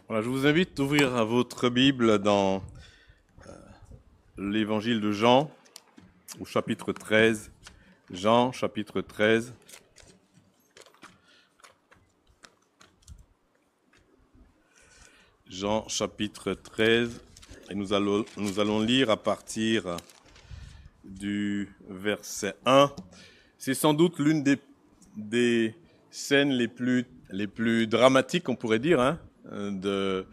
Voilà, je vous invite d'ouvrir à votre Bible dans l'évangile de Jean, au chapitre 13. Jean, chapitre 13. Jean, chapitre 13. Et nous allons lire à partir du verset 1. C'est sans doute l'une des scènes les plus dramatiques, on pourrait dire, de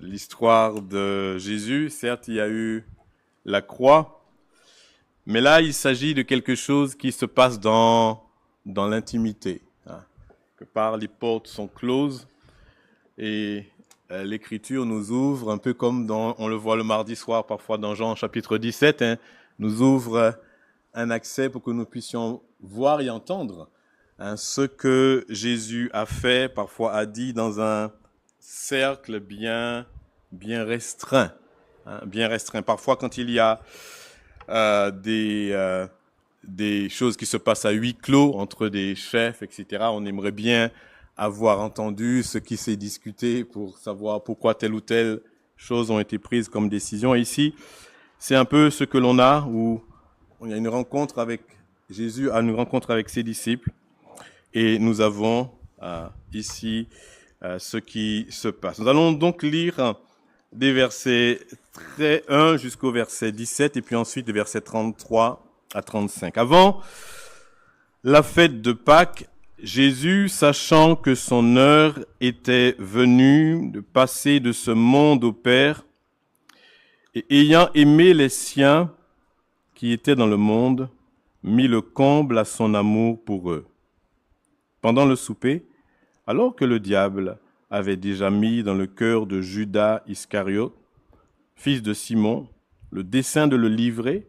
l'histoire de Jésus. Certes, il y a eu la croix, mais là, il s'agit de quelque chose qui se passe dans l'intimité. Que par les portes sont closes et l'Écriture nous ouvre, un peu comme on le voit le mardi soir parfois dans Jean chapitre 17, nous ouvre un accès pour que nous puissions voir et entendre ce que Jésus a fait, parfois a dit dans un cercle bien restreint. Bien restreint. Parfois, quand il y a des choses qui se passent à huis clos entre des chefs, etc., on aimerait bien avoir entendu ce qui s'est discuté pour savoir pourquoi telle ou telle chose ont été prises comme décision. Et ici, c'est un peu ce que l'on a, où il y a une rencontre avec Jésus, a une rencontre avec ses disciples, et nous avons ici ce qui se passe. Nous allons donc lire des versets 1 jusqu'au verset 17, et puis ensuite des versets 33 à 35. Avant la fête de Pâques, Jésus, sachant que son heure était venue de passer de ce monde au Père, et ayant aimé les siens qui étaient dans le monde, mit le comble à son amour pour eux. Pendant le souper, alors que le diable avait déjà mis dans le cœur de Judas Iscariote, fils de Simon, le dessein de le livrer,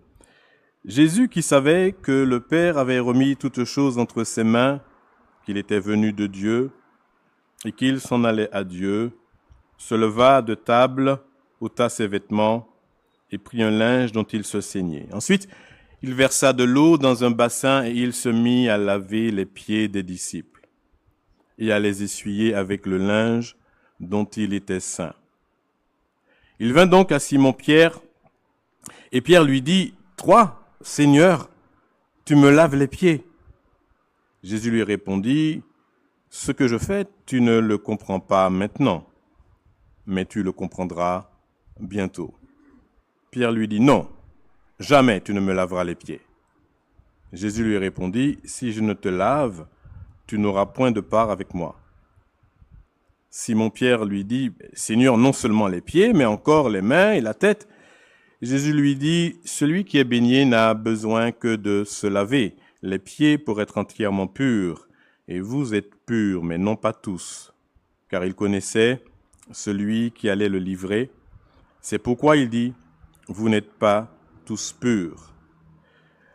Jésus, qui savait que le Père avait remis toutes choses entre ses mains, qu'il était venu de Dieu et qu'il s'en allait à Dieu, se leva de table, ôta ses vêtements et prit un linge dont il se ceignait. Ensuite, il versa de l'eau dans un bassin et il se mit à laver les pieds des disciples et à les essuyer avec le linge dont il était saint. Il vint donc à Simon-Pierre et Pierre lui dit, « Toi, Seigneur, tu me laves les pieds. » Jésus lui répondit, « Ce que je fais, tu ne le comprends pas maintenant, mais tu le comprendras bientôt. » Pierre lui dit, « Non, jamais tu ne me laveras les pieds. » Jésus lui répondit, « Si je ne te lave, tu n'auras point de part avec moi. » Simon-Pierre lui dit, « Seigneur, non seulement les pieds, mais encore les mains et la tête. » Jésus lui dit, « Celui qui est baigné n'a besoin que de se laver les pieds pour être entièrement pur. Et vous êtes purs, mais non pas tous. » Car il connaissait celui qui allait le livrer. C'est pourquoi il dit, « Vous n'êtes pas tous purs. »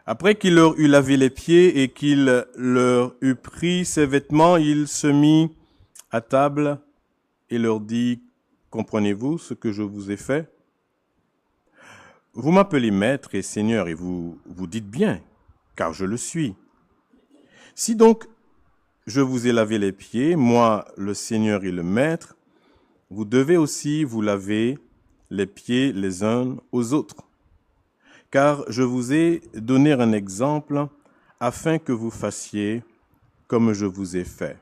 Après qu'il leur eut lavé les pieds et qu'il leur eut pris ses vêtements, il se mit à table et leur dit, « Comprenez-vous ce que je vous ai fait? Vous m'appelez maître et seigneur et vous dites bien, car je le suis. Si donc je vous ai lavé les pieds, moi le Seigneur et le maître, vous devez aussi vous laver les pieds les uns aux autres. Car je vous ai donné un exemple afin que vous fassiez comme je vous ai fait.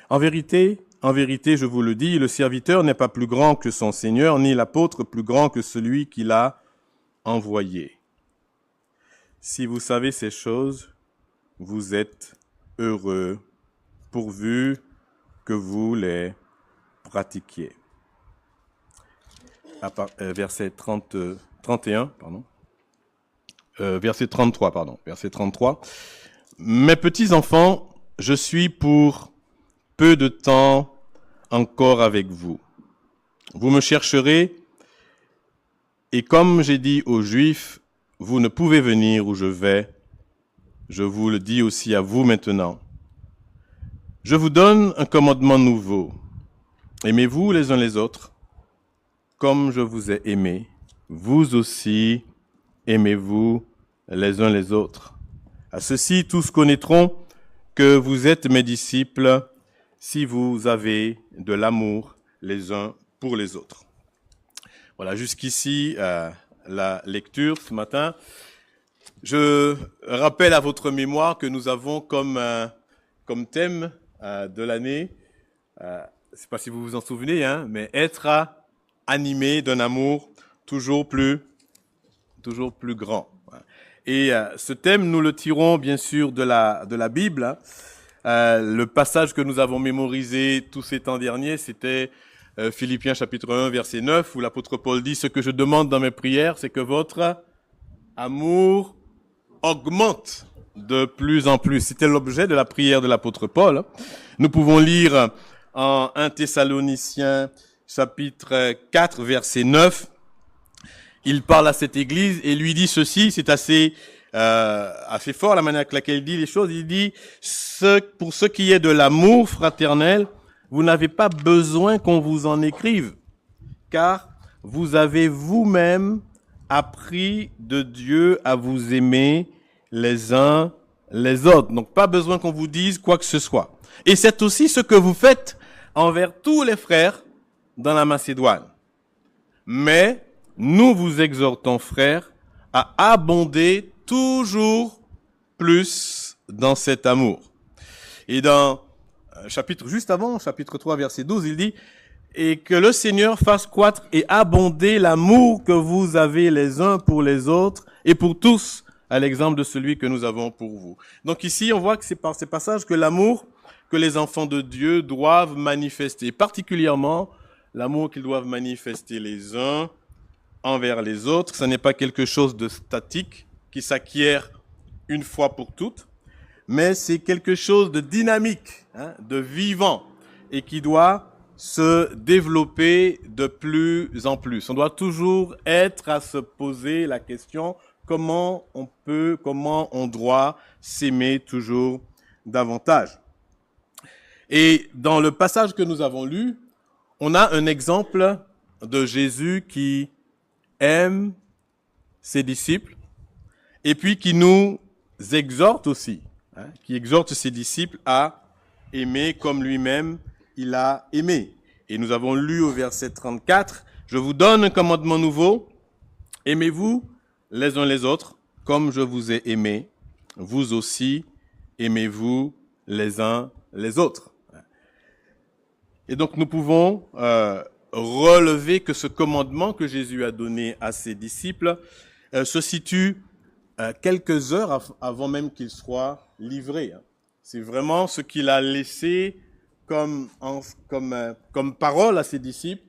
En vérité, je vous le dis, le serviteur n'est pas plus grand que son Seigneur, ni l'apôtre plus grand que celui qui l'a envoyé. Si vous savez ces choses, vous êtes heureux, pourvu que vous les pratiquiez. Verset 31, pardon. Verset 33, pardon. Verset 33. Mes petits enfants, je suis pour peu de temps encore avec vous. Vous me chercherez, et comme j'ai dit aux Juifs, vous ne pouvez venir où je vais. Je vous le dis aussi à vous maintenant. Je vous donne un commandement nouveau. Aimez-vous les uns les autres, comme je vous ai aimés. Vous aussi, aimez-vous les uns les autres. À ceci, tous connaîtront que vous êtes mes disciples, si vous avez de l'amour les uns pour les autres. Voilà, jusqu'ici la lecture ce matin. Je rappelle à votre mémoire que nous avons comme thème de l'année, je ne sais pas si vous vous en souvenez, mais être animé d'un amour toujours plus grand. Et ce thème, nous le tirons bien sûr de la Bible. Le passage que nous avons mémorisé tous ces temps derniers, c'était Philippiens chapitre 1, verset 9, où l'apôtre Paul dit « Ce que je demande dans mes prières, c'est que votre amour augmente de plus en plus. » C'était l'objet de la prière de l'apôtre Paul. Nous pouvons lire en 1 Thessaloniciens chapitre 4, verset 9. Il parle à cette église et lui dit ceci, c'est assez fort la manière avec laquelle il dit les choses. Il dit, pour ce qui est de l'amour fraternel, vous n'avez pas besoin qu'on vous en écrive, car vous avez vous-même appris de Dieu à vous aimer les uns les autres. Donc pas besoin qu'on vous dise quoi que ce soit. Et c'est aussi ce que vous faites envers tous les frères dans la Macédoine. Mais nous vous exhortons, frères, à abonder toujours plus dans cet amour. Et dans juste avant, chapitre 3, verset 12, il dit « Et que le Seigneur fasse croître et abonder l'amour que vous avez les uns pour les autres et pour tous, à l'exemple de celui que nous avons pour vous. » Donc ici, on voit que c'est par ces passages que l'amour que les enfants de Dieu doivent manifester, particulièrement l'amour qu'ils doivent manifester les uns envers les autres. Ce n'est pas quelque chose de statique qui s'acquiert une fois pour toutes, mais c'est quelque chose de dynamique, de vivant, et qui doit se développer de plus en plus. On doit toujours être à se poser la question comment on doit s'aimer toujours davantage. Et dans le passage que nous avons lu, on a un exemple de Jésus qui aime ses disciples et puis qui nous exhorte aussi, qui exhorte ses disciples à aimer comme lui-même il a aimé. Et nous avons lu au verset 34, « Je vous donne un commandement nouveau, aimez-vous les uns les autres comme je vous ai aimé, vous aussi aimez-vous les uns les autres. » Et donc nous pouvons relever que ce commandement que Jésus a donné à ses disciples se situe quelques heures avant même qu'il soit livré. C'est vraiment ce qu'il a laissé comme parole à ses disciples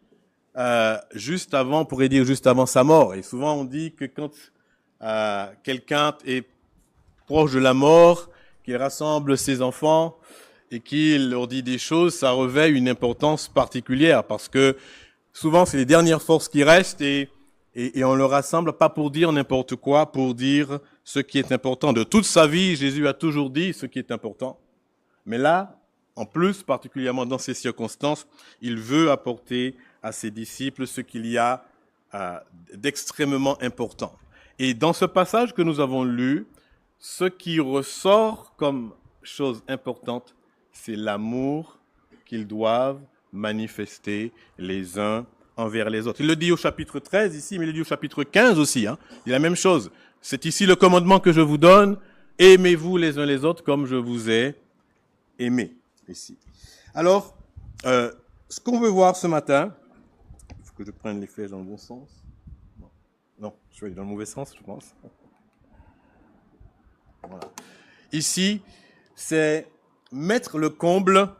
juste avant, on pourrait dire juste avant sa mort. Et souvent on dit que quand quelqu'un est proche de la mort, qu'il rassemble ses enfants et qu'il leur dit des choses, ça revêt une importance particulière parce que souvent c'est les dernières forces qui restent et on le rassemble pas pour dire n'importe quoi, pour dire ce qui est important. De toute sa vie, Jésus a toujours dit ce qui est important. Mais là, en plus, particulièrement dans ces circonstances, il veut apporter à ses disciples ce qu'il y a d'extrêmement important. Et dans ce passage que nous avons lu, ce qui ressort comme chose importante, c'est l'amour qu'ils doivent manifester les uns envers les autres. Il le dit au chapitre 13 ici, mais il le dit au chapitre 15 aussi. Il dit la même chose. C'est ici le commandement que je vous donne. Aimez-vous les uns les autres comme je vous ai aimé. Ici. Alors, ce qu'on veut voir ce matin, il faut que je prenne les flèches dans le bon sens. Non, je vais aller dans le mauvais sens, je pense. Voilà. Ici, c'est mettre le comble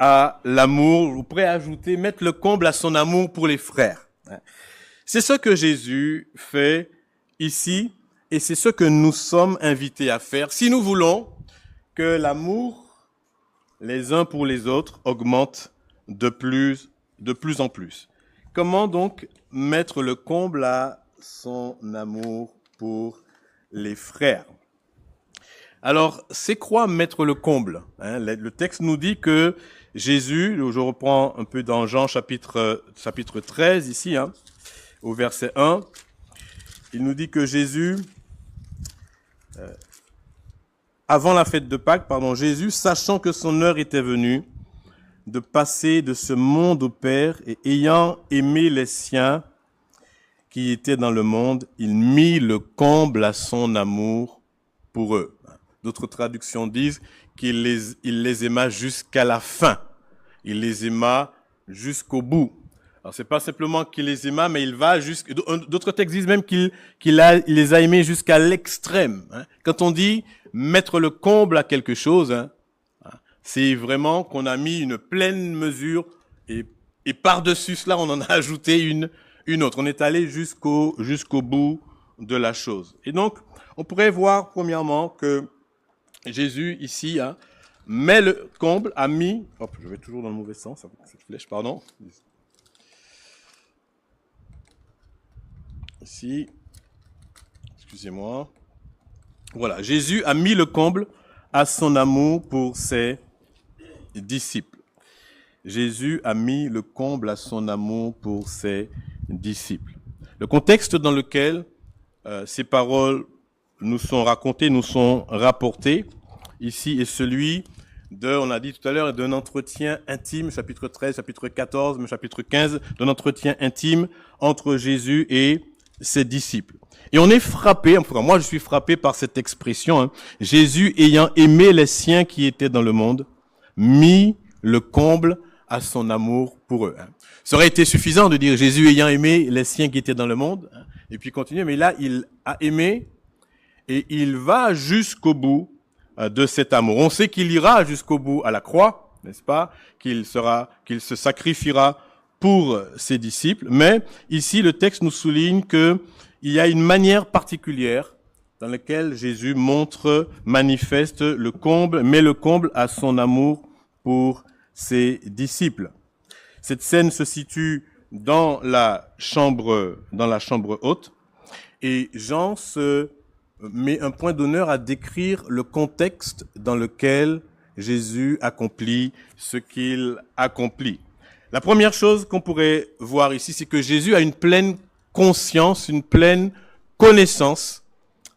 à l'amour, vous pourrez ajouter, mettre le comble à son amour pour les frères. C'est ce que Jésus fait ici, et c'est ce que nous sommes invités à faire si nous voulons que l'amour les uns pour les autres augmente de plus en plus. Comment donc mettre le comble à son amour pour les frères? Alors, c'est quoi mettre le comble? Le texte nous dit que Jésus, je reprends un peu dans Jean chapitre 13 ici, au verset 1, il nous dit que Jésus, avant la fête de Pâques, Jésus, sachant que son heure était venue, de passer de ce monde au Père et ayant aimé les siens qui étaient dans le monde, il mit le comble à son amour pour eux. D'autres traductions disent qu'il les aima jusqu'à la fin. Il les aima jusqu'au bout. Alors, c'est pas simplement qu'il les aima, mais il va jusqu'à... D'autres textes disent même qu'il les a aimés jusqu'à l'extrême. Quand on dit mettre le comble à quelque chose, c'est vraiment qu'on a mis une pleine mesure et par-dessus cela, on en a ajouté une autre. On est allé jusqu'au bout de la chose. Et donc, on pourrait voir premièrement que Jésus ici met le comble, a mis... Hop, je vais toujours dans le mauvais sens avec cette flèche, pardon. Ici, excusez-moi. Voilà, Jésus a mis le comble à son amour pour ses disciples. Jésus a mis le comble à son amour pour ses disciples. Le contexte dans lequel ces paroles nous sont racontées, nous sont rapportées, ici est celui on a dit tout à l'heure, d'un entretien intime, chapitre 13, chapitre 14, mais chapitre 15, d'un entretien intime entre Jésus et ses disciples. Et on est frappé, enfin moi je suis frappé par cette expression, Jésus ayant aimé les siens qui étaient dans le monde, mis le comble à son amour pour eux. Ça aurait été suffisant de dire Jésus ayant aimé les siens qui étaient dans le monde, et puis continuer, mais là il a aimé et il va jusqu'au bout de cet amour. On sait qu'il ira jusqu'au bout à la croix, n'est-ce pas? Qu'il se sacrifiera pour ses disciples, mais ici le texte nous souligne que il y a une manière particulière dans laquelle Jésus manifeste le comble, met le comble à son amour pour ses disciples. Cette scène se situe dans la chambre haute, et Jean se met un point d'honneur à décrire le contexte dans lequel Jésus accomplit ce qu'il accomplit. La première chose qu'on pourrait voir ici, c'est que Jésus a une pleine conscience, une pleine connaissance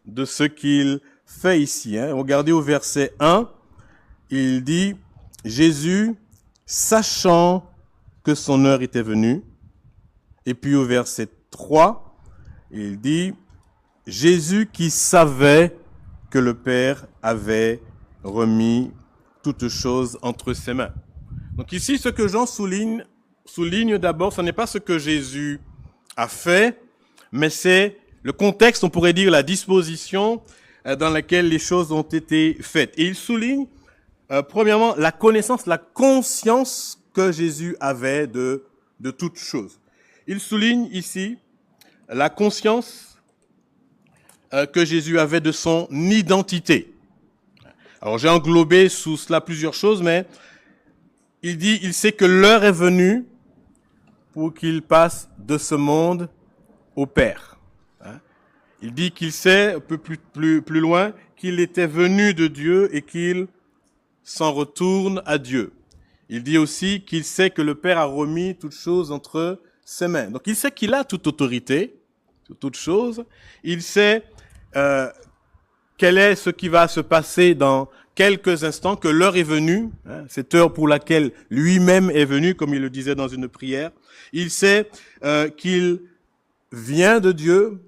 de ce qu'il fait ici. Regardez au verset 1, il dit « Jésus, sachant que son heure était venue », et puis au verset 3, il dit « Jésus qui savait que le Père avait remis toutes choses entre ses mains. » Donc ici, ce que Jean souligne d'abord, ce n'est pas ce que Jésus a fait, mais c'est le contexte, on pourrait dire la disposition dans laquelle les choses ont été faites. Et il souligne, premièrement, la connaissance, la conscience que Jésus avait de toutes choses. Il souligne ici la conscience que Jésus avait de son identité. Alors j'ai englobé sous cela plusieurs choses, mais il sait que l'heure est venue pour qu'il passe de ce monde au Père. Il dit qu'il sait, un peu plus loin, qu'il était venu de Dieu et qu'il s'en retourne à Dieu. Il dit aussi qu'il sait que le Père a remis toutes choses entre ses mains. Donc il sait qu'il a toute autorité sur toutes choses. Il sait quel est ce qui va se passer dans quelques instants, que l'heure est venue, cette heure pour laquelle lui-même est venu, comme il le disait dans une prière. Il sait qu'il vient de Dieu,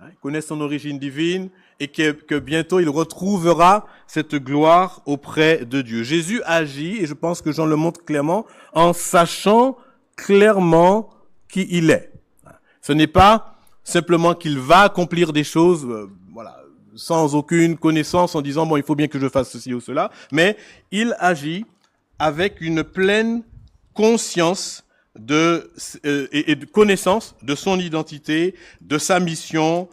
il connaît son origine divine, et que bientôt il retrouvera cette gloire auprès de Dieu. Jésus agit, et je pense que Jean le montre clairement, en sachant clairement qui il est. Ce n'est pas simplement qu'il va accomplir des choses, sans aucune connaissance, en disant, il faut bien que je fasse ceci ou cela, mais il agit avec une pleine conscience et de connaissance de son identité, de sa mission,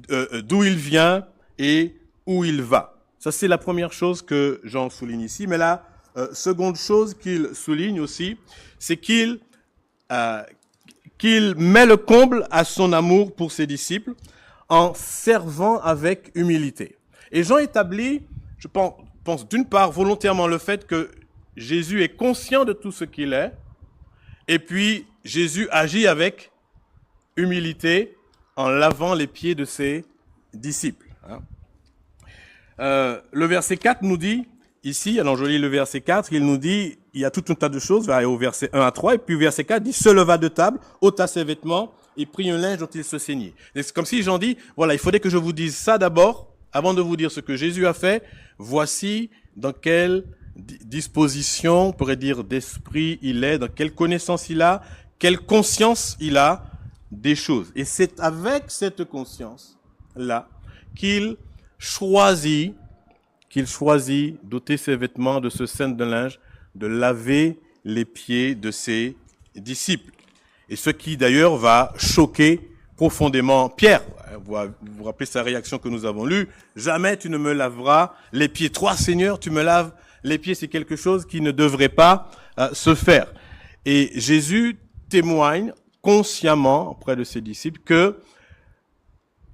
d'où il vient et où il va. Ça, c'est la première chose que Jean souligne ici. Mais la seconde chose qu'il souligne aussi, c'est qu'il met le comble à son amour pour ses disciples en servant avec humilité. Et Jean établit, je pense d'une part volontairement le fait que Jésus est conscient de tout ce qu'il est, et puis Jésus agit avec humilité en lavant les pieds de ses disciples. Le verset 4 nous dit, ici, alors je lis le verset 4, il nous dit, il y a tout un tas de choses, va au verset 1 à 3, et puis verset 4 dit, se leva de table, ôta ses vêtements, et prit un linge dont il se ceignait. C'est comme si Jean dit, voilà, il faudrait que je vous dise ça d'abord, avant de vous dire ce que Jésus a fait, voici dans quelle disposition, on pourrait dire, d'esprit il est, dans quelle connaissance il a, quelle conscience il a des choses. Et c'est avec cette conscience-là qu'il choisit d'ôter ses vêtements, de se ceindre de linge, de laver les pieds de ses disciples. Et ce qui d'ailleurs va choquer profondément Pierre. Vous vous rappelez sa réaction que nous avons lue. Jamais tu ne me laveras les pieds. Toi, Seigneur, tu me laves les pieds. C'est quelque chose qui ne devrait pas se faire. Et Jésus témoigne consciemment auprès de ses disciples que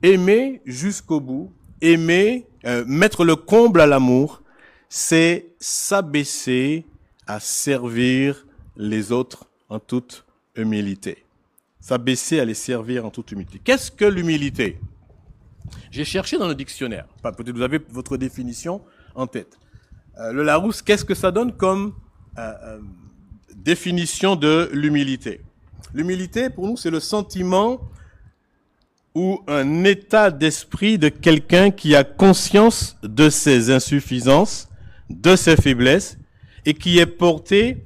aimer jusqu'au bout, mettre le comble à l'amour, c'est s'abaisser à servir les autres en toute humilité. S'abaisser à les servir en toute humilité. Qu'est-ce que l'humilité? J'ai cherché dans le dictionnaire. Peut-être vous avez votre définition en tête. Le Larousse, qu'est-ce que ça donne comme définition de l'humilité? L'humilité, pour nous, c'est le sentiment ou un état d'esprit de quelqu'un qui a conscience de ses insuffisances, de ses faiblesses, et qui est porté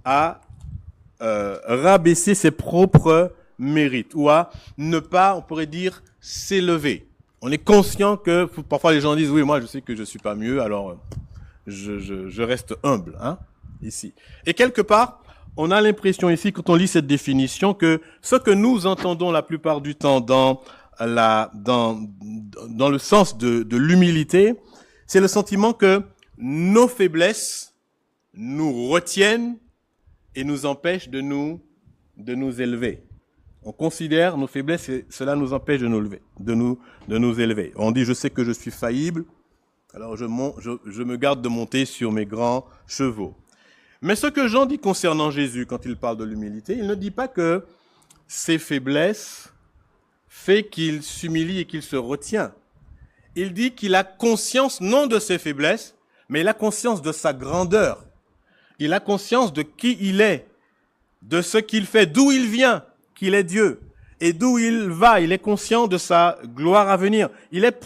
à rabaisser ses propres mérites, ou à ne pas, on pourrait dire, s'élever. On est conscient que, parfois les gens disent, oui, moi je sais que je suis pas mieux, alors je reste humble, hein, ici. Et quelque part, on a l'impression ici, quand on lit cette définition, que ce que nous entendons la plupart du temps dans le sens de l'humilité, c'est le sentiment que nos faiblesses nous retiennent et nous empêchent de nous élever. On considère nos faiblesses et cela nous empêche de nous élever. On dit, je sais que je suis faillible, alors je me garde de monter sur mes grands chevaux. Mais ce que Jean dit concernant Jésus quand il parle de l'humilité, il ne dit pas que ses faiblesses fait qu'il s'humilie et qu'il se retient. Il dit qu'il a conscience non de ses faiblesses, mais il a conscience de sa grandeur. Il a conscience de qui il est, de ce qu'il fait, d'où il vient, qu'il est Dieu, et d'où il va. Il est conscient de sa gloire à venir. Il est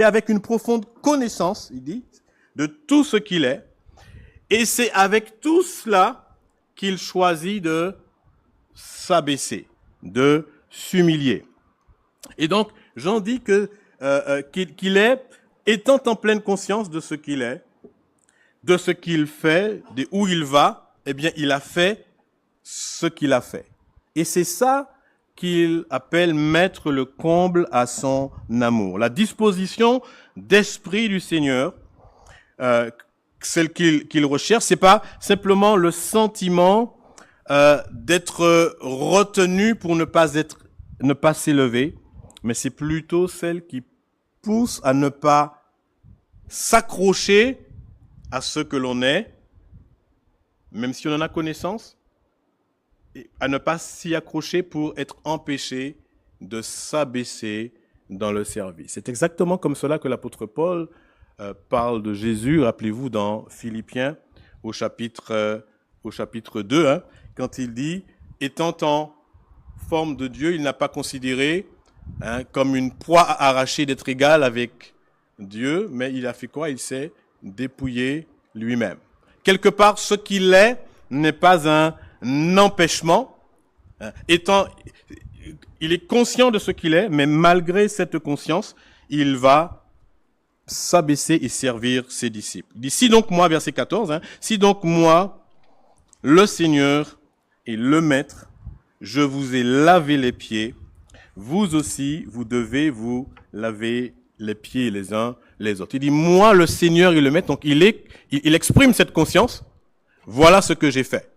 avec une profonde connaissance, il dit, de tout ce qu'il est. Et c'est avec tout cela qu'il choisit de s'abaisser, de s'humilier. Et donc, Jean dit qu'il est, étant en pleine conscience de ce qu'il est, de ce qu'il fait, de où il va, eh bien, il a fait ce qu'il a fait. Et c'est ça qu'il appelle mettre le comble à son amour. La disposition d'esprit du Seigneur, celle qu'il recherche, c'est pas simplement le sentiment d'être retenu pour ne pas s'élever, mais c'est plutôt celle qui pousse à ne pas s'accrocher à ce que l'on est, même si on en a connaissance, et à ne pas s'y accrocher pour être empêché de s'abaisser dans le service. C'est exactement comme cela que l'apôtre Paul parle de Jésus, rappelez-vous, dans Philippiens, au chapitre 2, hein, quand il dit, étant en forme de Dieu, il n'a pas considéré comme une proie à arracher d'être égal avec Dieu, mais il a fait quoi? Il s'est dépouillé lui-même. Quelque part, ce qu'il est n'est pas un empêchement. Il est conscient de ce qu'il est, mais malgré cette conscience, il va s'abaisser et servir ses disciples. Il dit, si donc moi, verset 14, si donc moi, le Seigneur et le Maître, je vous ai lavé les pieds, vous aussi, vous devez vous laver les pieds les uns les autres. Il dit, moi, le Seigneur et le Maître, donc il exprime cette conscience, voilà ce que j'ai fait.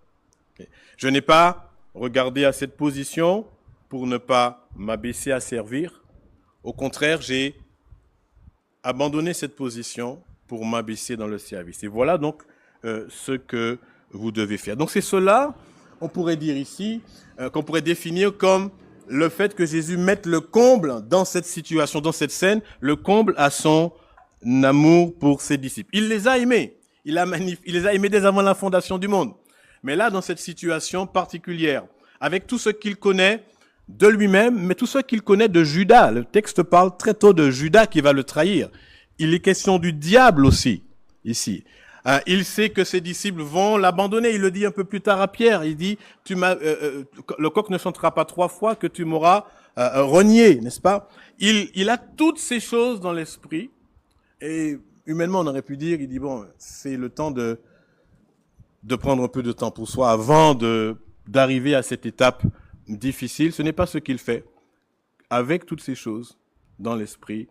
Je n'ai pas regardé à cette position pour ne pas m'abaisser à servir. Au contraire, j'ai abandonné cette position pour m'abaisser dans le service. Et voilà donc ce que vous devez faire. Donc c'est cela, on pourrait dire ici, qu'on pourrait définir comme le fait que Jésus mette le comble dans cette situation, dans cette scène, le comble à son amour pour ses disciples. Il les a aimés. il les a aimés dès avant la fondation du monde. Mais là, dans cette situation particulière, avec tout ce qu'il connaît de lui-même, mais tout ce qu'il connaît de Judas. Le texte parle très tôt de Judas qui va le trahir. Il est question du diable aussi, ici. Il sait que ses disciples vont l'abandonner. Il le dit un peu plus tard à Pierre. Il dit, le coq ne chantera pas 3 fois que tu m'auras renié, n'est-ce pas? Il a toutes ces choses dans l'esprit. Et humainement, on aurait pu dire, il dit, bon, c'est le temps de prendre un peu de temps pour soi avant d'arriver à cette étape difficile. Ce n'est pas ce qu'il fait. Avec toutes ces choses dans l'esprit,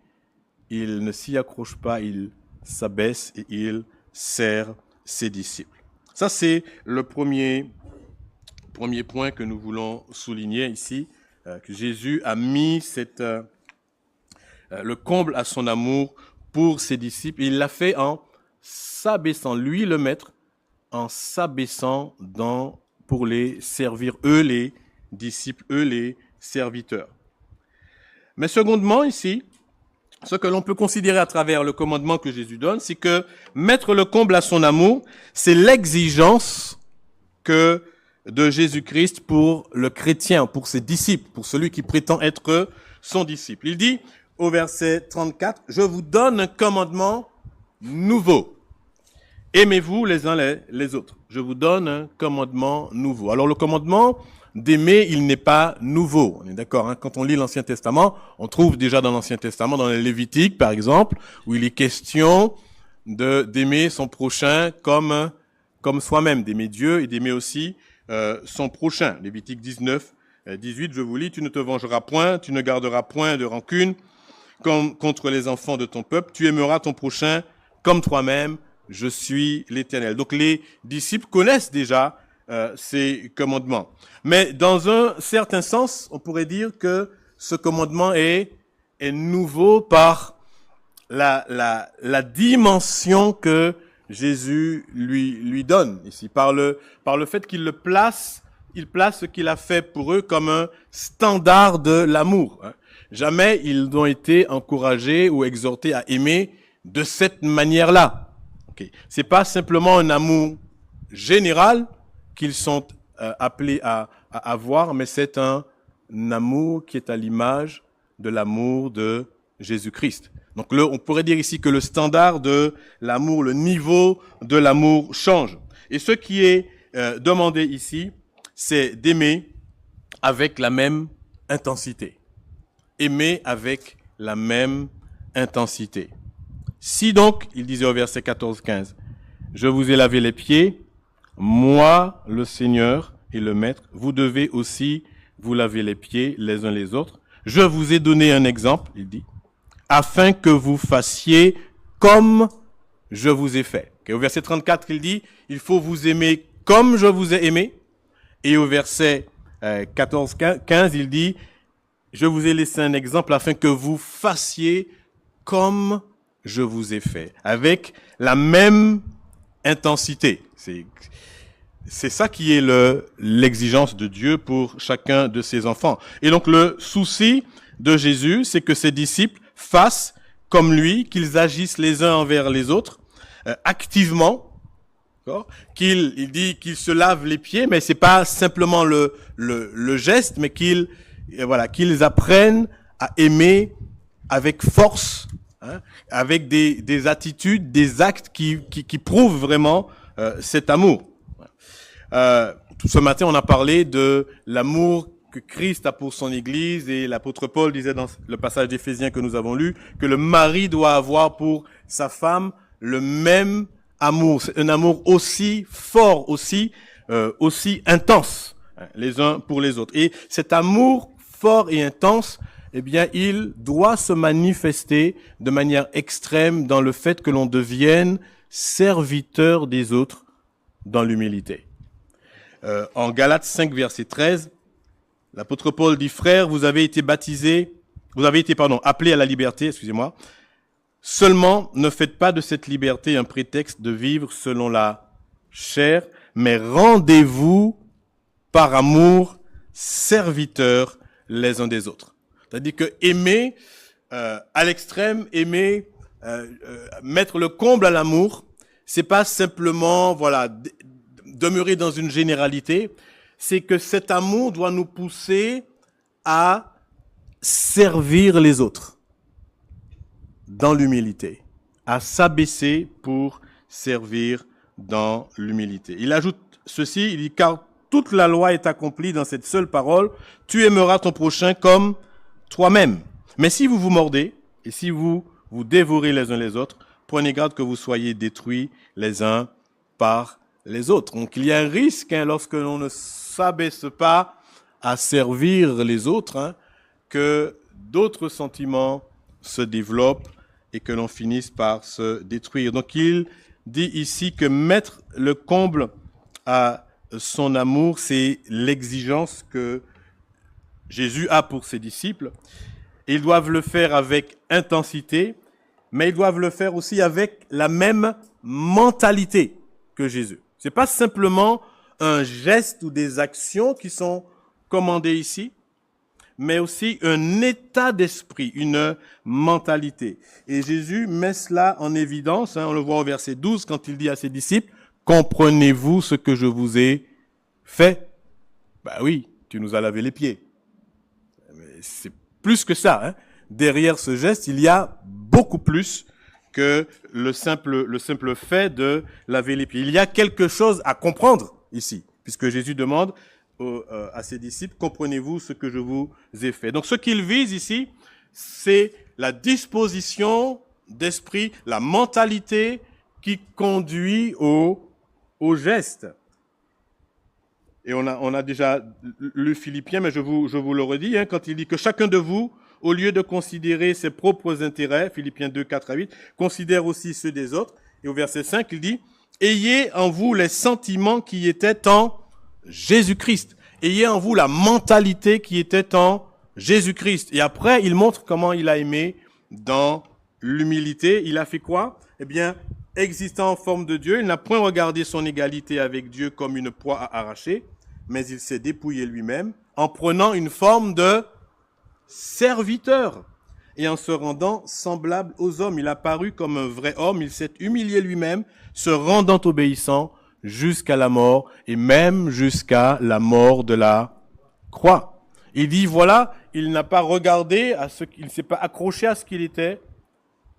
il ne s'y accroche pas, il s'abaisse et il sert ses disciples. Ça, c'est le premier point que nous voulons souligner ici, que Jésus a mis le comble à son amour pour ses disciples. Il l'a fait en s'abaissant, lui le maître, en s'abaissant pour les servir, eux les disciples, eux les serviteurs. Mais secondement, ici, ce que l'on peut considérer à travers le commandement que Jésus donne, c'est que mettre le comble à son amour, c'est l'exigence de Jésus-Christ pour le chrétien, pour ses disciples, pour celui qui prétend être son disciple. Il dit au verset 34, « Je vous donne un commandement nouveau. Aimez-vous les uns les autres. » Je vous donne un commandement nouveau. Alors le commandement d'aimer, il n'est pas nouveau. On est d'accord, hein? Quand on lit l'Ancien Testament, on trouve déjà dans l'Ancien Testament, dans les Lévitiques par exemple, où il est question d'aimer son prochain comme soi-même, d'aimer Dieu et d'aimer aussi son prochain. Lévitique 19, 18, je vous lis, « Tu ne te vengeras point, tu ne garderas point de rancune contre les enfants de ton peuple, tu aimeras ton prochain comme toi-même, je suis l'Éternel. » Donc les disciples connaissent déjà ces commandements. Mais dans un certain sens, on pourrait dire que ce commandement est nouveau par la dimension que Jésus lui donne ici, par le fait qu'il place ce qu'il a fait pour eux comme un standard de l'amour. Jamais ils n'ont été encouragés ou exhortés à aimer de cette manière-là. Okay. C'est pas simplement un amour général qu'ils sont appelés à avoir, mais c'est un amour qui est à l'image de l'amour de Jésus-Christ. Donc on pourrait dire ici que le standard de l'amour, le niveau de l'amour change. Et ce qui est demandé ici, c'est d'aimer avec la même intensité. Aimer avec la même intensité. Si donc, il disait au verset 14-15, « Je vous ai lavé les pieds, moi, le Seigneur et le Maître, vous devez aussi vous laver les pieds les uns les autres. Je vous ai donné un exemple, il dit, afin que vous fassiez comme je vous ai fait. » Okay, au verset 34, il dit, « Il faut vous aimer comme je vous ai aimé. » Et au verset 14-15, il dit, « Je vous ai laissé un exemple afin que vous fassiez comme je vous ai fait. » Avec la même intensité. C'est ça qui est l'exigence de Dieu pour chacun de ses enfants. Et donc le souci de Jésus, c'est que ses disciples fassent comme lui, qu'ils agissent les uns envers les autres, activement, il dit qu'ils se lavent les pieds, mais c'est pas simplement le geste, mais qu'ils apprennent à aimer avec force, avec des attitudes, des actes qui prouvent vraiment cet amour. Ce matin, on a parlé de l'amour que Christ a pour son Église, et l'apôtre Paul disait dans le passage d'Éphésiens que nous avons lu que le mari doit avoir pour sa femme le même amour. C'est un amour aussi fort, aussi intense, les uns pour les autres. Et cet amour fort et intense, eh bien, il doit se manifester de manière extrême dans le fait que l'on devienne serviteur des autres dans l'humilité. En Galates 5, verset 13, l'apôtre Paul dit, « Frères, vous avez été appelés à la liberté, excusez-moi. Seulement, ne faites pas de cette liberté un prétexte de vivre selon la chair, mais rendez-vous par amour serviteurs les uns des autres. » C'est-à-dire que aimer à l'extrême, aimer, mettre le comble à l'amour, C'est pas simplement, voilà, demeurer dans une généralité. C'est que cet amour doit nous pousser à servir les autres dans l'humilité, à s'abaisser pour servir dans l'humilité. Il ajoute ceci, il dit, car toute la loi est accomplie dans cette seule parole, tu aimeras ton prochain comme toi-même. Mais si vous vous mordez et si vous vous dévorez les uns les autres, prenez garde que vous soyez détruits les uns par les autres. Donc il y a un risque lorsque l'on ne s'abaisse pas à servir les autres, que d'autres sentiments se développent et que l'on finisse par se détruire. Donc il dit ici que mettre le comble à son amour, c'est l'exigence que Jésus a pour ses disciples. Ils doivent le faire avec intensité, mais ils doivent le faire aussi avec la même mentalité que Jésus. C'est pas simplement un geste ou des actions qui sont commandées ici, mais aussi un état d'esprit, une mentalité. Et Jésus met cela en évidence, on le voit au verset 12 quand il dit à ses disciples, « Comprenez-vous ce que je vous ai fait ?» Ben oui, tu nous as lavé les pieds. Mais c'est plus que ça. Derrière ce geste, il y a beaucoup plus que le simple fait de laver les pieds. Il y a quelque chose à comprendre ici, puisque Jésus demande à ses disciples, comprenez-vous ce que je vous ai fait. Donc ce qu'il vise ici, c'est la disposition d'esprit, la mentalité qui conduit au geste. Et on a déjà lu Philippiens, mais je vous le redis, quand il dit que chacun de vous, au lieu de considérer ses propres intérêts, Philippiens 2, 4 à 8, considère aussi ceux des autres. Et au verset 5, il dit, ayez en vous les sentiments qui étaient en Jésus-Christ. Ayez en vous la mentalité qui était en Jésus-Christ. Et après, il montre comment il a aimé dans l'humilité. Il a fait quoi? Eh bien, existant en forme de Dieu, il n'a point regardé son égalité avec Dieu comme une proie à arracher, mais il s'est dépouillé lui-même en prenant une forme de serviteur et en se rendant semblable aux hommes. Il a paru comme un vrai homme, il s'est humilié lui-même, se rendant obéissant jusqu'à la mort et même jusqu'à la mort de la croix. Il dit, voilà, il n'a pas regardé à ce qu'il ne s'est pas accroché à ce qu'il était,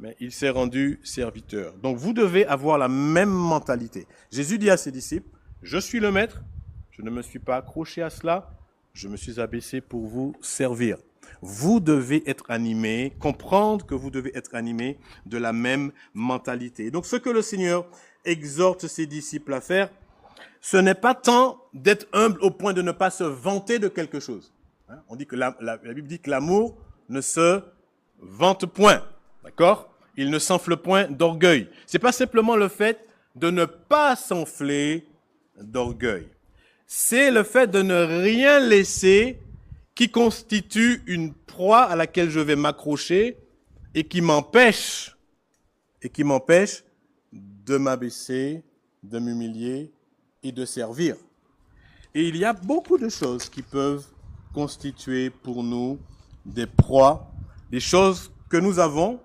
mais il s'est rendu serviteur. Donc vous devez avoir la même mentalité. Jésus dit à ses disciples, je suis le maître, je ne me suis pas accroché à cela, je me suis abaissé pour vous servir. Vous devez être animé, comprendre que vous devez être animé de la même mentalité. Donc ce que le Seigneur exhorte ses disciples à faire, ce n'est pas tant d'être humble au point de ne pas se vanter de quelque chose. On dit que la Bible dit que l'amour ne se vante point, d'accord? Il ne s'enfle point d'orgueil. C'est pas simplement le fait de ne pas s'enfler d'orgueil. C'est le fait de ne rien laisser qui constitue une proie à laquelle je vais m'accrocher et qui m'empêche de m'abaisser, de m'humilier et de servir. Et il y a beaucoup de choses qui peuvent constituer pour nous des proies, des choses que nous avons,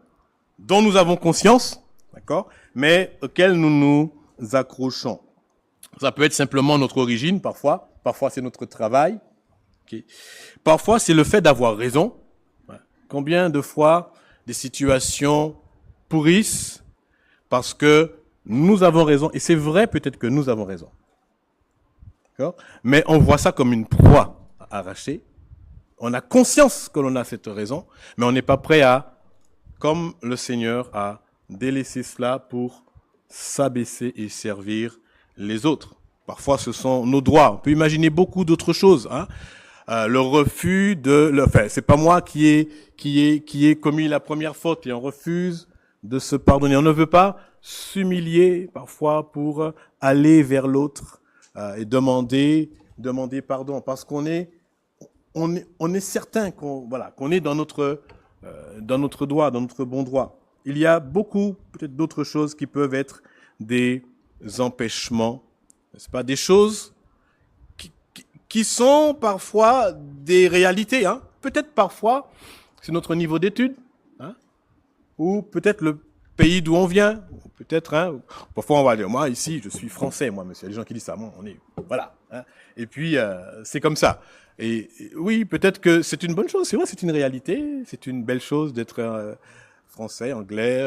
dont nous avons conscience, d'accord, mais auxquelles nous nous accrochons. Ça peut être simplement notre origine, parfois c'est notre travail, okay. Parfois c'est le fait d'avoir raison. Combien de fois des situations pourrissent parce que nous avons raison, et c'est vrai peut-être que nous avons raison. D'accord ? Mais on voit ça comme une proie à arracher. On a conscience que l'on a cette raison, mais on n'est pas prêt à, comme le Seigneur, à délaisser cela pour s'abaisser et servir les autres. Parfois, ce sont nos droits. On peut imaginer beaucoup d'autres choses. Le refus enfin, c'est pas moi qui ai commis la première faute et on refuse de se pardonner. On ne veut pas s'humilier parfois pour aller vers l'autre et demander pardon, parce qu'on est certain qu'on est dans notre droit, dans notre bon droit. Il y a beaucoup peut-être d'autres choses qui peuvent être des empêchements, n'est-ce pas, des choses qui sont parfois des réalités. Peut-être parfois c'est notre niveau d'études, ou peut-être le pays d'où on vient. Peut-être, hein, parfois on va dire, moi ici, je suis français, moi, monsieur. Il y a des gens qui disent ça, moi, on est, voilà. Hein. Et puis, c'est comme ça. Et oui, peut-être que c'est une bonne chose, c'est vrai, c'est une réalité, c'est une belle chose d'être français, anglais,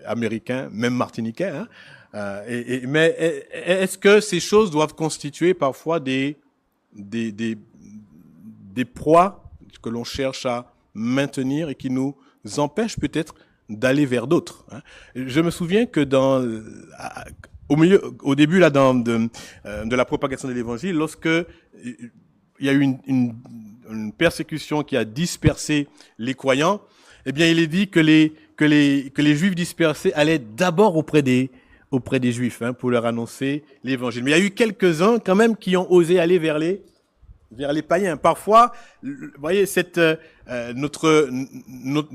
américain, même martiniquais. Hein. Mais est-ce que ces choses doivent constituer parfois des proies que l'on cherche à maintenir et qui nous empêchent peut-être d'aller vers d'autres. Hein. Je me souviens que au début là, de la propagation de l'Évangile, lorsque il y a eu une persécution qui a dispersé les croyants, eh bien, il est dit que les Juifs dispersés allaient d'abord auprès des Juifs, hein, pour leur annoncer l'Évangile. Mais il y a eu quelques-uns quand même qui ont osé aller vers les païens. Parfois, vous voyez,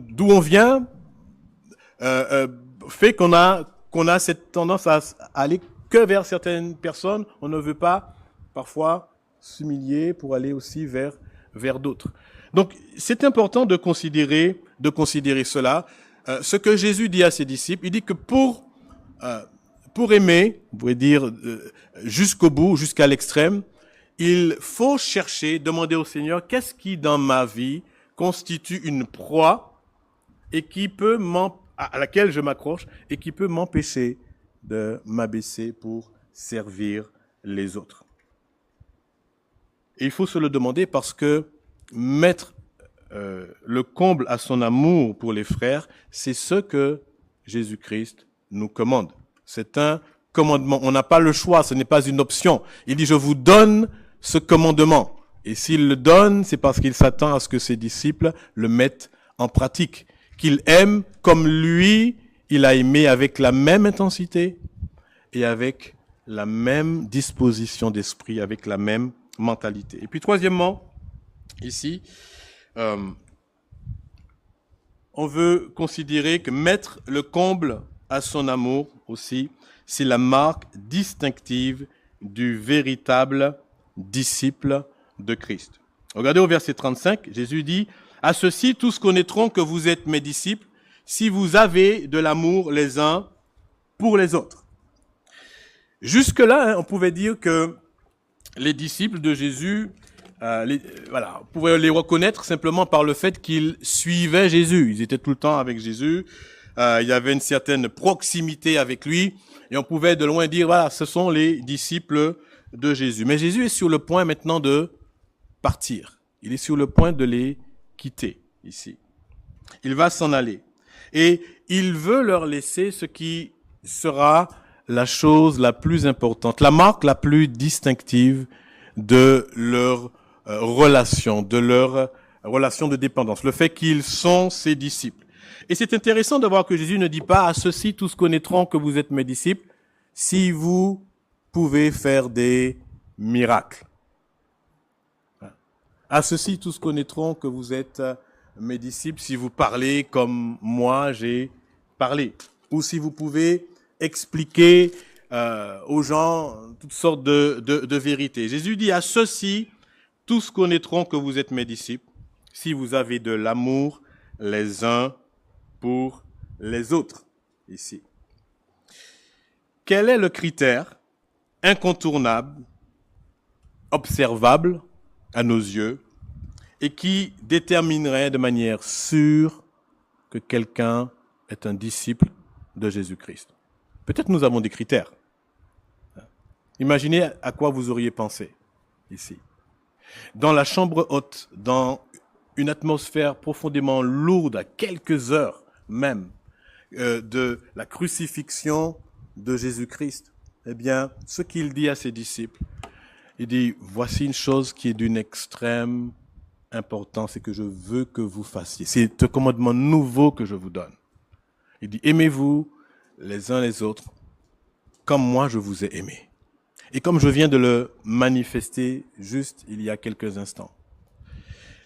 d'où on vient fait qu'on a cette tendance à aller que vers certaines personnes. On ne veut pas parfois s'humilier pour aller aussi vers d'autres. Donc, c'est important de considérer cela. Ce que Jésus dit à ses disciples, il dit que pour aimer, vous pouvez dire jusqu'au bout, jusqu'à l'extrême, il faut chercher, demander au Seigneur, qu'est-ce qui dans ma vie constitue une proie et qui peut à laquelle je m'accroche et qui peut m'empêcher de m'abaisser pour servir les autres. Et il faut se le demander parce que mettre le comble à son amour pour les frères, c'est ce que Jésus-Christ nous commande. C'est un commandement. On n'a pas le choix, ce n'est pas une option. Il dit, je vous donne ce commandement. Et s'il le donne, c'est parce qu'il s'attend à ce que ses disciples le mettent en pratique. Qu'il aime comme lui, il a aimé avec la même intensité et avec la même disposition d'esprit, avec la même mentalité. Et puis troisièmement, ici, on veut considérer que mettre le comble à son amour aussi, c'est la marque distinctive du véritable disciple de Christ. Regardez au verset 35, Jésus dit, « À ceux-ci, tous connaîtront que vous êtes mes disciples, si vous avez de l'amour les uns pour les autres. » Jusque-là, on pouvait dire que les disciples de Jésus, on pouvait les reconnaître simplement par le fait qu'ils suivaient Jésus. Ils étaient tout le temps avec Jésus. Il y avait une certaine proximité avec lui. Et on pouvait de loin dire, voilà, ce sont les disciples de Jésus. Mais Jésus est sur le point maintenant de partir. Il est sur le point de les quitter ici. Il va s'en aller. Et il veut leur laisser ce qui sera la chose la plus importante, la marque la plus distinctive de leur relation, de dépendance, le fait qu'ils sont ses disciples. Et c'est intéressant de voir que Jésus ne dit pas « À ceux-ci, tous connaîtront que vous êtes mes disciples, si vous pouvez faire des miracles. » À ceux-ci, tous connaîtront que vous êtes mes disciples, si vous parlez comme moi j'ai parlé. Ou si vous pouvez expliquer aux gens toutes sortes de vérités. Jésus dit « À ceux-ci, tous connaîtront que vous êtes mes disciples, si vous avez de l'amour les uns pour les autres. » Ici. Quel est le critère incontournable, observable à nos yeux, et qui déterminerait de manière sûre que quelqu'un est un disciple de Jésus-Christ? Peut-être nous avons des critères. Imaginez à quoi vous auriez pensé ici. Dans la chambre haute, dans une atmosphère profondément lourde, à quelques heures même de la crucifixion de Jésus-Christ, eh bien, ce qu'il dit à ses disciples, il dit, voici une chose qui est d'une extrême importance et que je veux que vous fassiez. C'est un commandement nouveau que je vous donne. Il dit, aimez-vous les uns les autres comme moi je vous ai aimé. Et comme je viens de le manifester juste il y a quelques instants.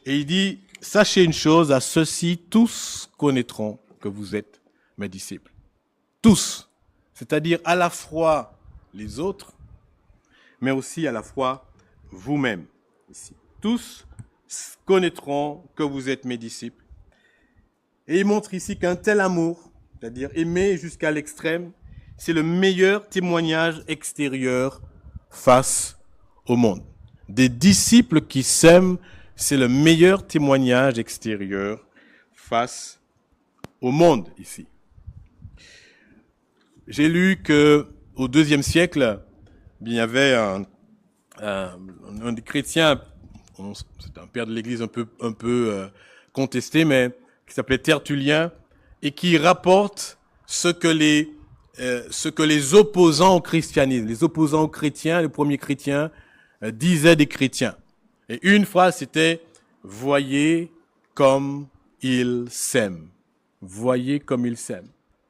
Et il dit, sachez une chose, à ceux-ci, tous connaîtront que vous êtes mes disciples. Tous. C'est-à-dire à la fois les autres, mais aussi à la fois vous-même. Ici. Tous connaîtront que vous êtes mes disciples. Et il montre ici qu'un tel amour c'est-à-dire aimer jusqu'à l'extrême, c'est le meilleur témoignage extérieur face au monde. Des disciples qui s'aiment, c'est le meilleur témoignage extérieur face au monde ici. J'ai lu que au IIe siècle, il y avait un des chrétiens, c'est un père de l'Église un peu contesté, mais qui s'appelait Tertullien, et qui rapporte ce que les opposants au christianisme, les opposants aux chrétiens, les premiers chrétiens, disaient des chrétiens. Et une phrase, c'était « Voyez comme ils s'aiment ». Voyez comme ils s'aiment.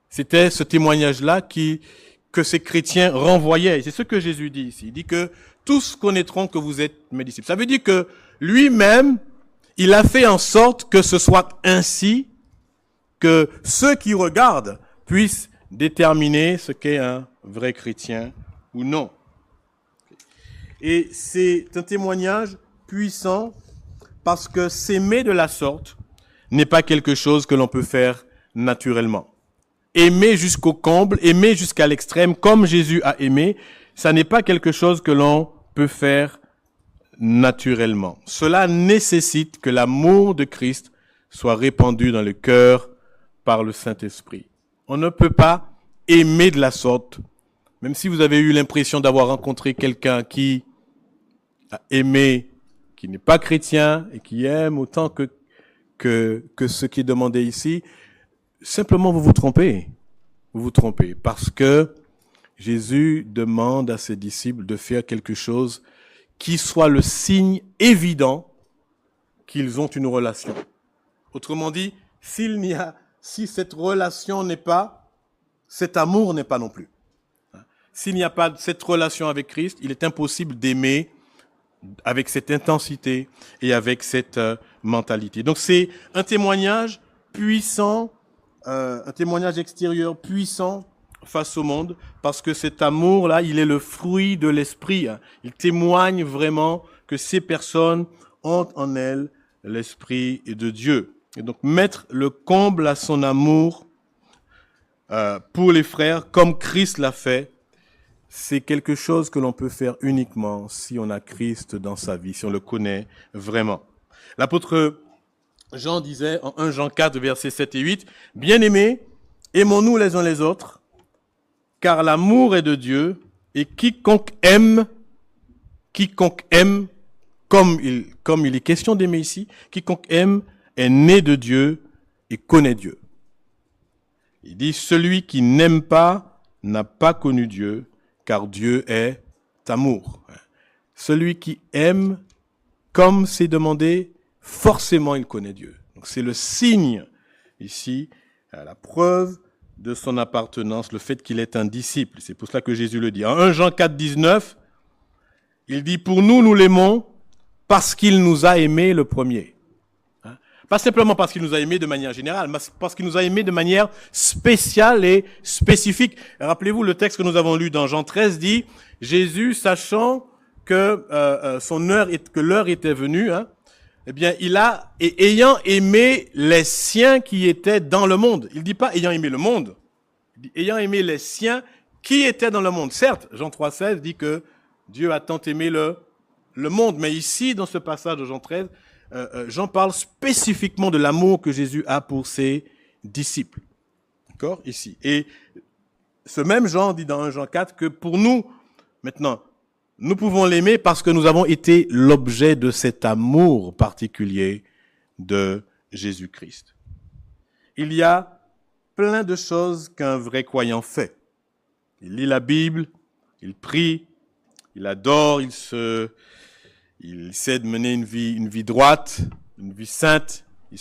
C'était ce témoignage-là que ces chrétiens renvoyaient. Et c'est ce que Jésus dit ici. Il dit que tous connaîtront que vous êtes mes disciples. Ça veut dire que lui-même, il a fait en sorte que ce soit ainsi, que ceux qui regardent puissent déterminer ce qu'est un vrai chrétien ou non. Et c'est un témoignage puissant parce que s'aimer de la sorte n'est pas quelque chose que l'on peut faire naturellement. Aimer jusqu'au comble, aimer jusqu'à l'extrême, comme Jésus a aimé, ça n'est pas quelque chose que l'on peut faire naturellement. Cela nécessite que l'amour de Christ soit répandu dans le cœur par le Saint-Esprit. On ne peut pas aimer de la sorte, même si vous avez eu l'impression d'avoir rencontré quelqu'un qui a aimé, qui n'est pas chrétien et qui aime autant que ce qui est demandé ici, simplement vous vous trompez. Vous vous trompez parce que Jésus demande à ses disciples de faire quelque chose qui soit le signe évident qu'ils ont une relation. Autrement dit, si cette relation n'est pas, cet amour n'est pas non plus. S'il n'y a pas cette relation avec Christ, il est impossible d'aimer avec cette intensité et avec cette mentalité. Donc c'est un témoignage puissant, un témoignage extérieur puissant face au monde, parce que cet amour-là, il est le fruit de l'esprit. Il témoigne vraiment que ces personnes ont en elles l'esprit de Dieu. Et donc mettre le comble à son amour pour les frères, comme Christ l'a fait, c'est quelque chose que l'on peut faire uniquement si on a Christ dans sa vie, si on le connaît vraiment. L'apôtre Jean disait en 1 Jean 4, versets 7 et 8, « Bien-aimés, aimons-nous les uns les autres, car l'amour est de Dieu, et quiconque aime, comme il est question d'aimer ici, quiconque aime est né de Dieu et connaît Dieu. » Il dit, « Celui qui n'aime pas n'a pas connu Dieu, car Dieu est amour. » Celui qui aime, comme c'est demandé, forcément il connaît Dieu. Donc c'est le signe ici, la preuve de son appartenance, le fait qu'il est un disciple. C'est pour cela que Jésus le dit. En 1 Jean 4, 19, il dit, « Pour nous, nous l'aimons parce qu'il nous a aimés le premier. » Pas simplement parce qu'il nous a aimés de manière générale, mais parce qu'il nous a aimés de manière spéciale et spécifique. Rappelez-vous, le texte que nous avons lu dans Jean 13 dit, Jésus, sachant que que l'heure était venue, eh bien, ayant aimé les siens qui étaient dans le monde. Il dit pas ayant aimé le monde, il dit ayant aimé les siens qui étaient dans le monde. Certes, Jean 3,16 dit que Dieu a tant aimé le monde, mais ici, dans ce passage de Jean 13, Jean parle spécifiquement de l'amour que Jésus a pour ses disciples. D'accord? Ici. Et ce même Jean dit dans 1 Jean 4 que pour nous, maintenant, nous pouvons l'aimer parce que nous avons été l'objet de cet amour particulier de Jésus-Christ. Il y a plein de choses qu'un vrai croyant fait. Il lit la Bible, il prie, il adore, il essaie de mener une vie droite, une vie sainte, il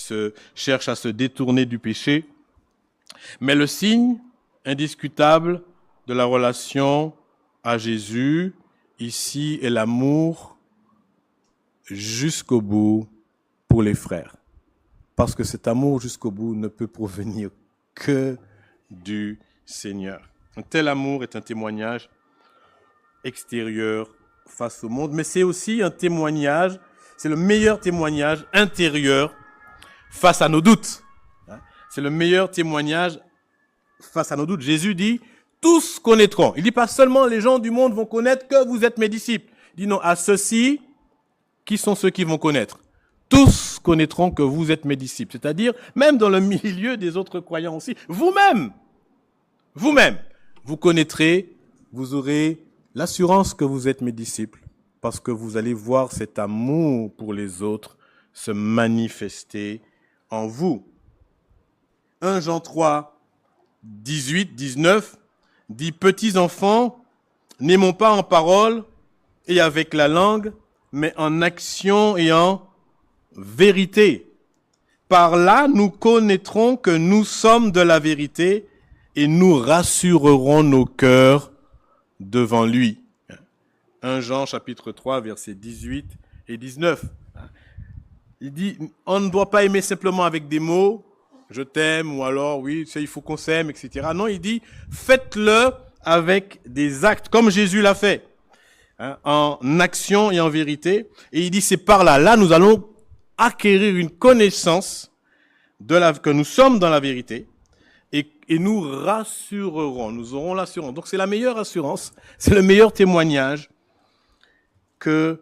cherche à se détourner du péché. Mais le signe indiscutable de la relation à Jésus, ici, est l'amour jusqu'au bout pour les frères. Parce que cet amour jusqu'au bout ne peut provenir que du Seigneur. Un tel amour est un témoignage extérieur face au monde, mais c'est aussi un témoignage, c'est le meilleur témoignage intérieur face à nos doutes. C'est le meilleur témoignage face à nos doutes, Jésus dit, tous connaîtront. Il dit pas seulement les gens du monde vont connaître que vous êtes mes disciples. Il dit non, à ceux-ci, qui sont ceux qui vont connaître? Tous connaîtront que vous êtes mes disciples. C'est-à-dire, même dans le milieu des autres croyants aussi, vous-même, vous connaîtrez, vous aurez l'assurance que vous êtes mes disciples, parce que vous allez voir cet amour pour les autres se manifester en vous. 1 Jean 3, 18, 19 dit « Petits enfants, n'aimons pas en parole et avec la langue, mais en action et en vérité. Par là, nous connaîtrons que nous sommes de la vérité et nous rassurerons nos cœurs devant lui. » 1 Jean chapitre 3, versets 18 et 19. Il dit, on ne doit pas aimer simplement avec des mots, je t'aime, ou alors, oui, il faut qu'on s'aime, etc. Non, il dit, faites-le avec des actes, comme Jésus l'a fait, en action et en vérité. Et il dit, c'est par là, nous allons acquérir une connaissance que nous sommes dans la vérité, et nous rassurerons, nous aurons l'assurance. Donc c'est la meilleure assurance, c'est le meilleur témoignage que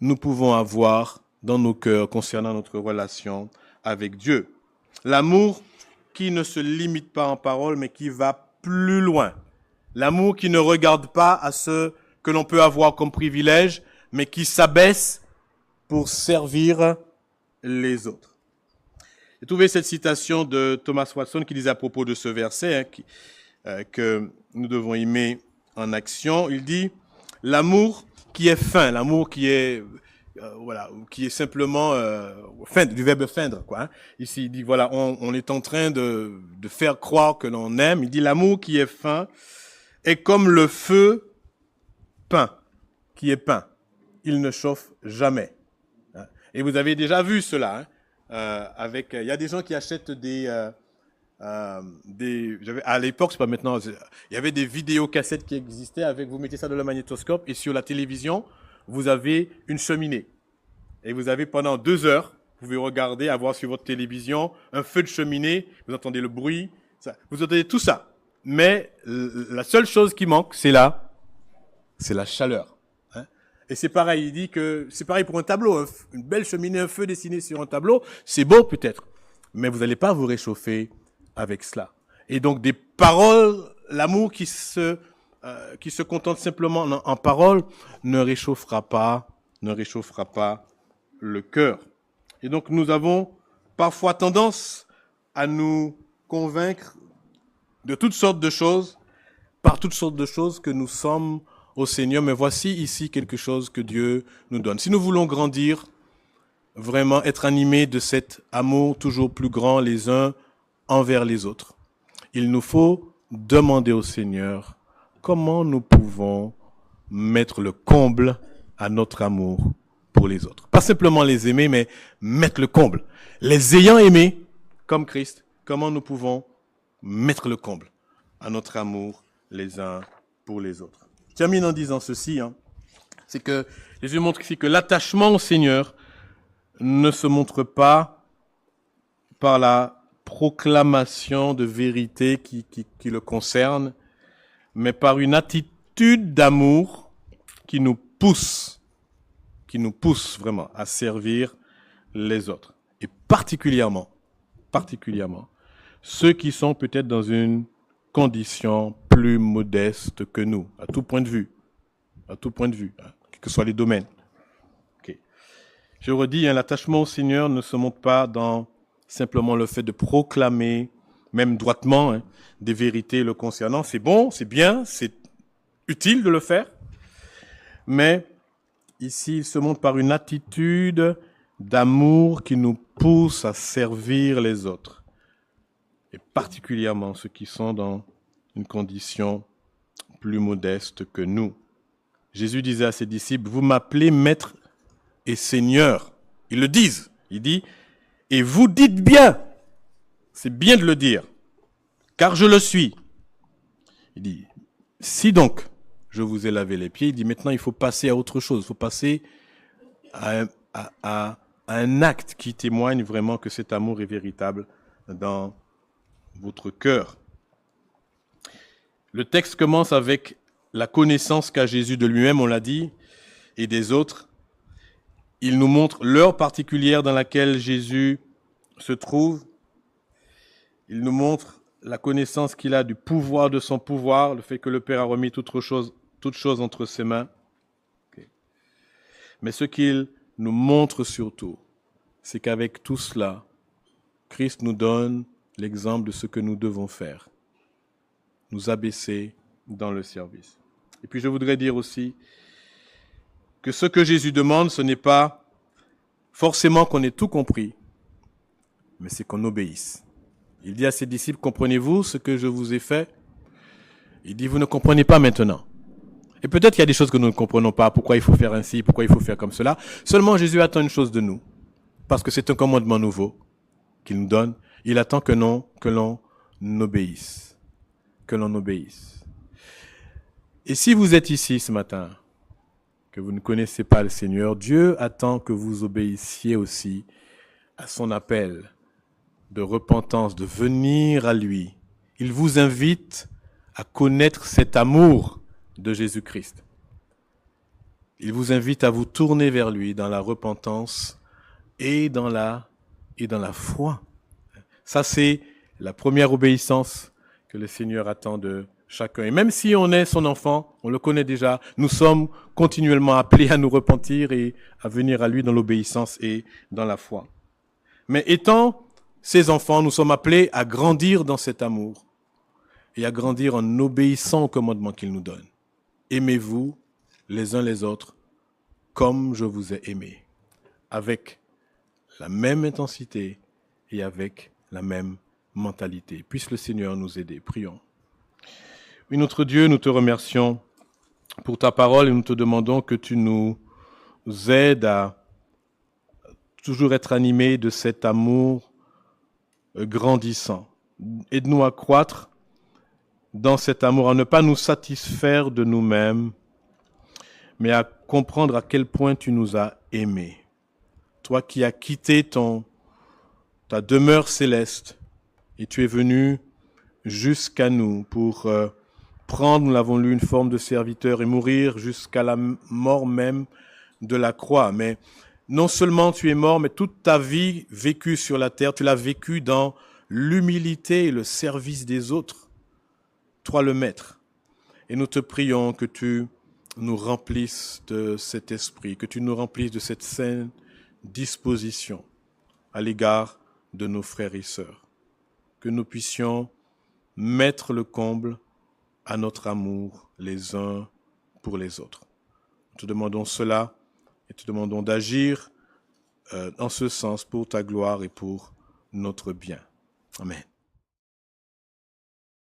nous pouvons avoir dans nos cœurs concernant notre relation avec Dieu. L'amour qui ne se limite pas en parole, mais qui va plus loin. L'amour qui ne regarde pas à ce que l'on peut avoir comme privilège, mais qui s'abaisse pour servir les autres. J'ai trouvé cette citation de Thomas Watson qui disait à propos de ce verset que nous devons aimer en action. Il dit « L'amour qui est fin, l'amour qui est qui est simplement feindre, du verbe feindre, quoi. Ici, il dit voilà, on est en train de faire croire que l'on aime. Il dit l'amour qui est fin est comme le feu peint, qui est peint. Il ne chauffe jamais. Et vous avez déjà vu cela. Il y a des gens qui achètent à l'époque, c'est pas maintenant, il y avait des vidéocassettes qui existaient avec, vous mettez ça dans le magnétoscope et sur la télévision, vous avez une cheminée. Et vous avez pendant 2 heures, vous pouvez regarder, avoir sur votre télévision un feu de cheminée, vous entendez le bruit, vous entendez tout ça. Mais la seule chose qui manque, c'est la chaleur. Et c'est pareil, il dit que c'est pareil pour un tableau, une belle cheminée, un feu dessiné sur un tableau, c'est beau peut-être, mais vous n'allez pas vous réchauffer avec cela. Et donc des paroles, l'amour qui se contente simplement en paroles ne réchauffera pas le cœur. Et donc nous avons parfois tendance à nous convaincre de toutes sortes de choses, par toutes sortes de choses que nous sommes au Seigneur. Mais voici ici quelque chose que Dieu nous donne. Si nous voulons grandir, vraiment être animés de cet amour toujours plus grand les uns envers les autres, il nous faut demander au Seigneur comment nous pouvons mettre le comble à notre amour pour les autres. Pas simplement les aimer, mais mettre le comble. Les ayant aimés comme Christ, comment nous pouvons mettre le comble à notre amour les uns pour les autres. Je termine en disant ceci, c'est que Jésus montre ici que l'attachement au Seigneur ne se montre pas par la proclamation de vérité qui le concerne, mais par une attitude d'amour qui nous pousse vraiment à servir les autres. Et particulièrement, ceux qui sont peut-être dans une condition plus modeste que nous, à tout point de vue, quels que soient les domaines. Okay. Je redis, l'attachement au Seigneur ne se montre pas dans simplement le fait de proclamer, même droitement, des vérités le concernant. C'est bon, c'est bien, c'est utile de le faire, mais ici, il se montre par une attitude d'amour qui nous pousse à servir les autres, et particulièrement ceux qui sont dans une condition plus modeste que nous. Jésus disait à ses disciples, « Vous m'appelez Maître et Seigneur. » Ils le disent. Il dit, « Et vous dites bien. » C'est bien de le dire, car je le suis. Il dit, « Si donc je vous ai lavé les pieds, il dit maintenant il faut passer à autre chose, il faut passer à un acte qui témoigne vraiment que cet amour est véritable dans votre cœur. » Le texte commence avec la connaissance qu'a Jésus de lui-même, on l'a dit, et des autres. Il nous montre l'heure particulière dans laquelle Jésus se trouve. Il nous montre la connaissance qu'il a du pouvoir de son pouvoir, le fait que le Père a remis toutes choses entre ses mains. Okay. Mais ce qu'il nous montre surtout, c'est qu'avec tout cela, Christ nous donne l'exemple de ce que nous devons faire. Nous abaisser dans le service. Et puis je voudrais dire aussi que ce que Jésus demande, ce n'est pas forcément qu'on ait tout compris, mais c'est qu'on obéisse. Il dit à ses disciples, comprenez-vous ce que je vous ai fait? Il dit, vous ne comprenez pas maintenant. Et peut-être qu'il y a des choses que nous ne comprenons pas, pourquoi il faut faire ainsi, pourquoi il faut faire comme cela. Seulement Jésus attend une chose de nous, parce que c'est un commandement nouveau qu'il nous donne. Il attend que l'on obéisse. Que l'on obéisse. Et si vous êtes ici ce matin, que vous ne connaissez pas le Seigneur, Dieu attend que vous obéissiez aussi à son appel de repentance, de venir à lui. Il vous invite à connaître cet amour de Jésus-Christ. Il vous invite à vous tourner vers lui dans la repentance et dans la foi. Ça, c'est la première obéissance que le Seigneur attend de chacun. Et même si on est son enfant, on le connaît déjà, nous sommes continuellement appelés à nous repentir et à venir à lui dans l'obéissance et dans la foi. Mais étant ses enfants, nous sommes appelés à grandir dans cet amour et à grandir en obéissant au commandement qu'il nous donne. Aimez-vous les uns les autres comme je vous ai aimés, avec la même intensité et avec la même mentalité. Puisse le Seigneur nous aider. Prions. Oui, notre Dieu, nous te remercions pour ta parole et nous te demandons que tu nous aides à toujours être animés de cet amour grandissant. Aide-nous à croître dans cet amour, à ne pas nous satisfaire de nous-mêmes, mais à comprendre à quel point tu nous as aimés. Toi qui as quitté ta demeure céleste et tu es venu jusqu'à nous pour prendre, nous l'avons lu, une forme de serviteur et mourir jusqu'à la mort même de la croix. Mais non seulement tu es mort, mais toute ta vie vécue sur la terre, tu l'as vécue dans l'humilité et le service des autres. Toi le Maître. Et nous te prions que tu nous remplisses de cet esprit, que tu nous remplisses de cette saine disposition à l'égard de nos frères et sœurs. Que nous puissions mettre le comble à notre amour les uns pour les autres. Nous te demandons cela et te demandons d'agir en ce sens pour ta gloire et pour notre bien. Amen.